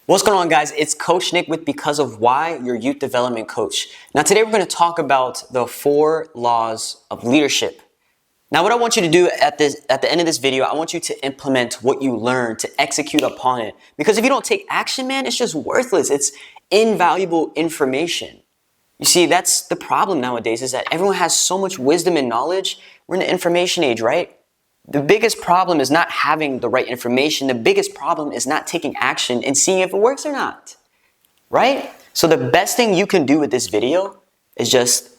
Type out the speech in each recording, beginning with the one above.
What's going on, guys? It's Coach Nick with Because of Why, your youth development coach. Now, today we're going to talk about the 4 laws of leadership. Now, what I want you to do at the end of this video, I want you to implement what you learn, to execute upon it. Because if you don't take action, man, it's just worthless. It's invaluable information. You see, that's the problem nowadays, is that everyone has so much wisdom and knowledge. We're in the information age, right? The biggest problem is not having the right information. The biggest problem is not taking action and seeing if it works or not, right? So the best thing you can do with this video is just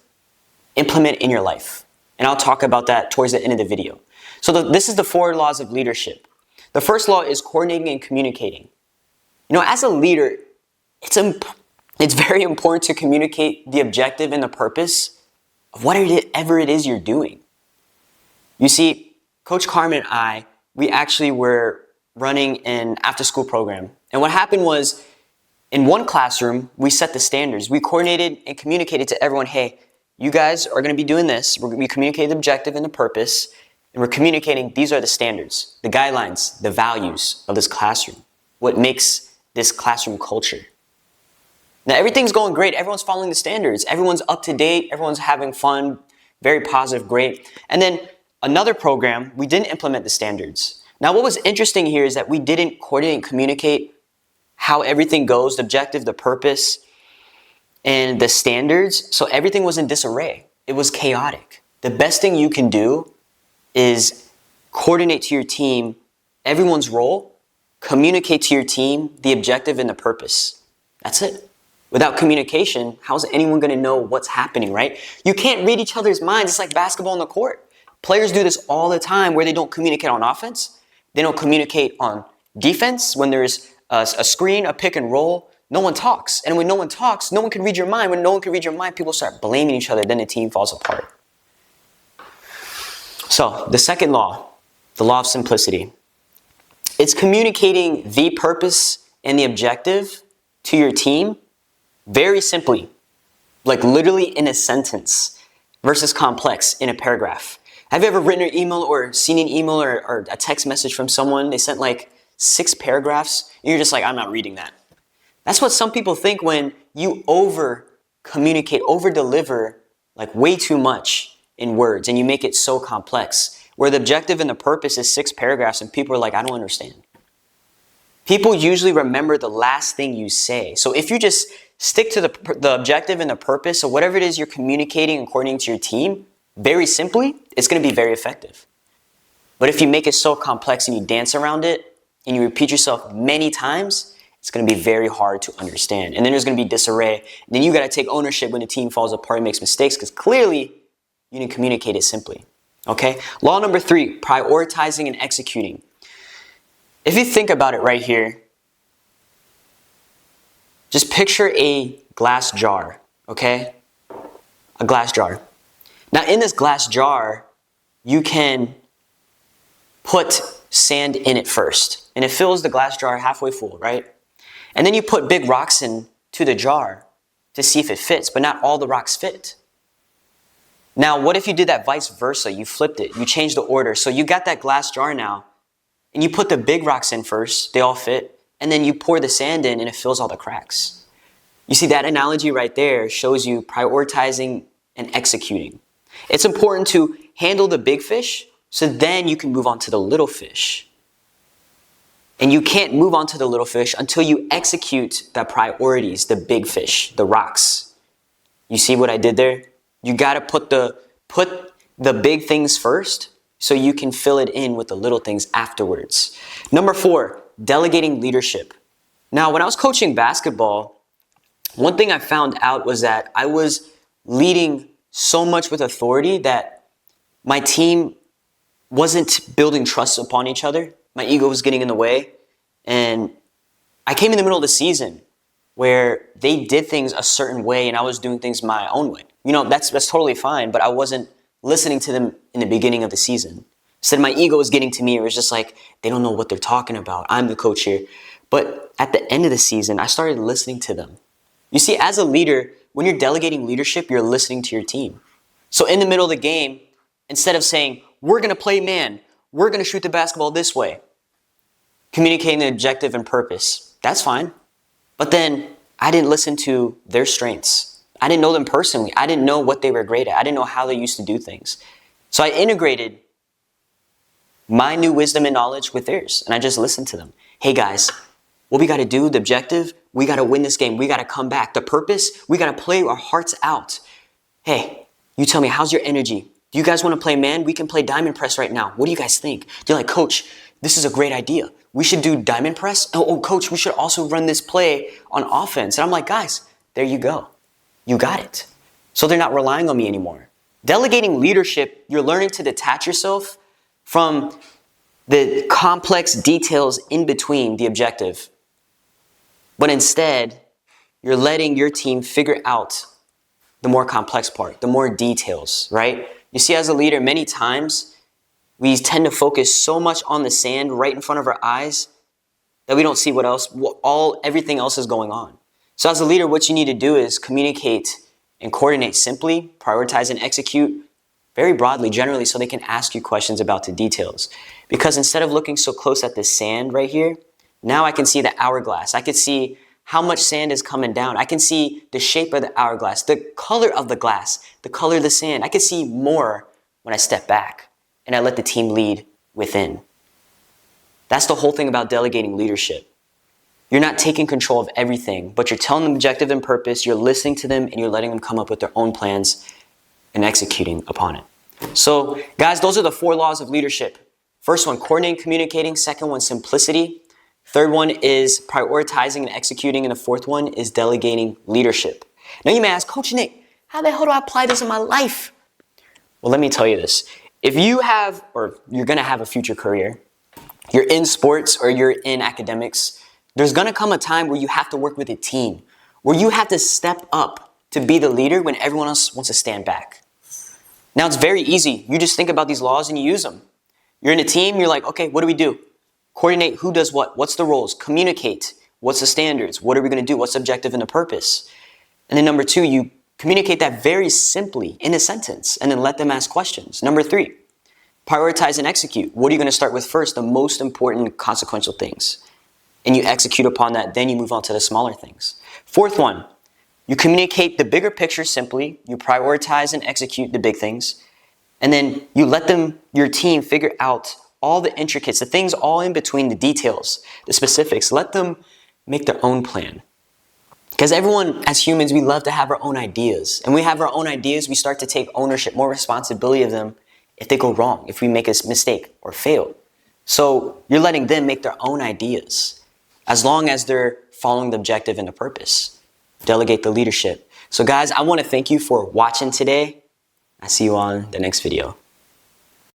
implement in your life. And I'll talk about that towards the end of the video. So this is the 4 laws of leadership. The first law is coordinating and communicating. You know, as a leader, it's very important to communicate the objective and the purpose of whatever it is you're doing. You see, Coach Carmen and I, we actually were running an after-school program. And what happened was, in one classroom, we set the standards. We coordinated and communicated to everyone, hey, you guys are going to be doing this. We communicate the objective and the purpose, and we're communicating these are the standards, the guidelines, the values of this classroom, what makes this classroom culture. Now, everything's going great. Everyone's following the standards. Everyone's up to date. Everyone's having fun, very positive, great. And then another program, we didn't implement the standards. Now, what was interesting here is that we didn't coordinate and communicate how everything goes, the objective, the purpose, and the standards. So everything was in disarray. It was chaotic. The best thing you can do is coordinate to your team everyone's role, communicate to your team the objective and the purpose. That's it. Without communication, how's anyone going to know what's happening, right? You can't read each other's minds. It's like basketball on the court. Players do this all the time where they don't communicate on offense. They don't communicate on defense. When there's a screen, a pick and roll, no one talks. And when no one talks, no one can read your mind. When no one can read your mind, people start blaming each other. Then the team falls apart. So the second law, the law of simplicity. It's communicating the purpose and the objective to your team very simply, like literally in a sentence versus complex in a paragraph. Have you ever written an email or seen an email or a text message from someone? They sent like 6 paragraphs. And you're just like, I'm not reading that. That's what some people think when you over-communicate, over-deliver like way too much in words and you make it so complex. Where the objective and the purpose is 6 paragraphs and people are like, I don't understand. People usually remember the last thing you say. So if you just stick to the objective and the purpose of whatever it is you're communicating according to your team, very simply, it's going to be very effective. But if you make it so complex and you dance around it and you repeat yourself many times, it's going to be very hard to understand. And then there's going to be disarray. And then you got to take ownership when the team falls apart and makes mistakes because clearly you didn't communicate it simply. Okay? Law number 3, prioritizing and executing. If you think about it right here, just picture a glass jar, okay? A glass jar. Now, in this glass jar, you can put sand in it first, and it fills the glass jar halfway full, right? And then you put big rocks into the jar to see if it fits, but not all the rocks fit. Now, what if you did that vice versa? You flipped it, you changed the order. So you got that glass jar now, and you put the big rocks in first, they all fit, and then you pour the sand in and it fills all the cracks. You see, that analogy right there shows you prioritizing and executing. It's important to handle the big fish so then you can move on to the little fish. And you can't move on to the little fish until you execute the priorities, the big fish, the rocks. You see what I did there? You got to put the big things first so you can fill it in with the little things afterwards. Number 4, delegating leadership. Now, when I was coaching basketball, one thing I found out was that I was leading so much with authority that my team wasn't building trust upon each other. My ego was getting in the way. And I came in the middle of the season where they did things a certain way and I was doing things my own way. You know, that's totally fine, but I wasn't listening to them in the beginning of the season. Instead, my ego was getting to me. It was just like, they don't know what they're talking about. I'm the coach here. But at the end of the season, I started listening to them. You see, as a leader, when you're delegating leadership, you're listening to your team. So in the middle of the game, instead of saying, we're going to play man, we're going to shoot the basketball this way, communicating the objective and purpose, that's fine. But then I didn't listen to their strengths. I didn't know them personally. I didn't know what they were great at. I didn't know how they used to do things. So I integrated my new wisdom and knowledge with theirs, and I just listened to them. Hey guys, what we got to do, the objective, we got to win this game. We got to come back. The purpose, we got to play our hearts out. Hey, you tell me, how's your energy? Do you guys want to play man? We can play diamond press right now. What do you guys think? They're like, coach, this is a great idea. We should do diamond press. Oh, coach, we should also run this play on offense. And I'm like, guys, there you go. You got it. So they're not relying on me anymore. Delegating leadership, you're learning to detach yourself from the complex details in between the objective. But instead, you're letting your team figure out the more complex part, the more details, right? You see, as a leader, many times we tend to focus so much on the sand right in front of our eyes that we don't see everything else is going on. So as a leader, what you need to do is communicate and coordinate simply, prioritize and execute very broadly, generally, so they can ask you questions about the details. Because instead of looking so close at the sand right here, now I can see the hourglass. I can see how much sand is coming down. I can see the shape of the hourglass, the color of the glass, the color of the sand. I can see more when I step back and I let the team lead within. That's the whole thing about delegating leadership. You're not taking control of everything, but you're telling them objective and purpose, you're listening to them, and you're letting them come up with their own plans and executing upon it. So, guys, those are the 4 laws of leadership. First one, coordinating, communicating. Second one, simplicity. Third one is prioritizing and executing. And the fourth one is delegating leadership. Now you may ask, Coach Nick, how the hell do I apply this in my life? Well, let me tell you this. If you have, or you're going to have a future career, you're in sports or you're in academics, there's going to come a time where you have to work with a team, where you have to step up to be the leader when everyone else wants to stand back. Now, it's very easy. You just think about these laws and you use them. You're in a team, you're like, okay, what do we do? Coordinate who does what? What's the roles? Communicate. What's the standards? What are we going to do? What's the objective and the purpose? And then number 2, you communicate that very simply in a sentence and then let them ask questions. Number 3, prioritize and execute. What are you going to start with first? The most important consequential things. And you execute upon that, then you move on to the smaller things. Fourth one, you communicate the bigger picture simply, you prioritize and execute the big things, and then you let your team figure out all the intricacies, the things all in between, the details, the specifics. Let them make their own plan. Because everyone, as humans, we love to have our own ideas. And we have our own ideas, we start to take ownership, more responsibility of them if they go wrong, if we make a mistake or fail. So you're letting them make their own ideas, as long as they're following the objective and the purpose. Delegate the leadership. So guys, I want to thank you for watching today. I see you on the next video.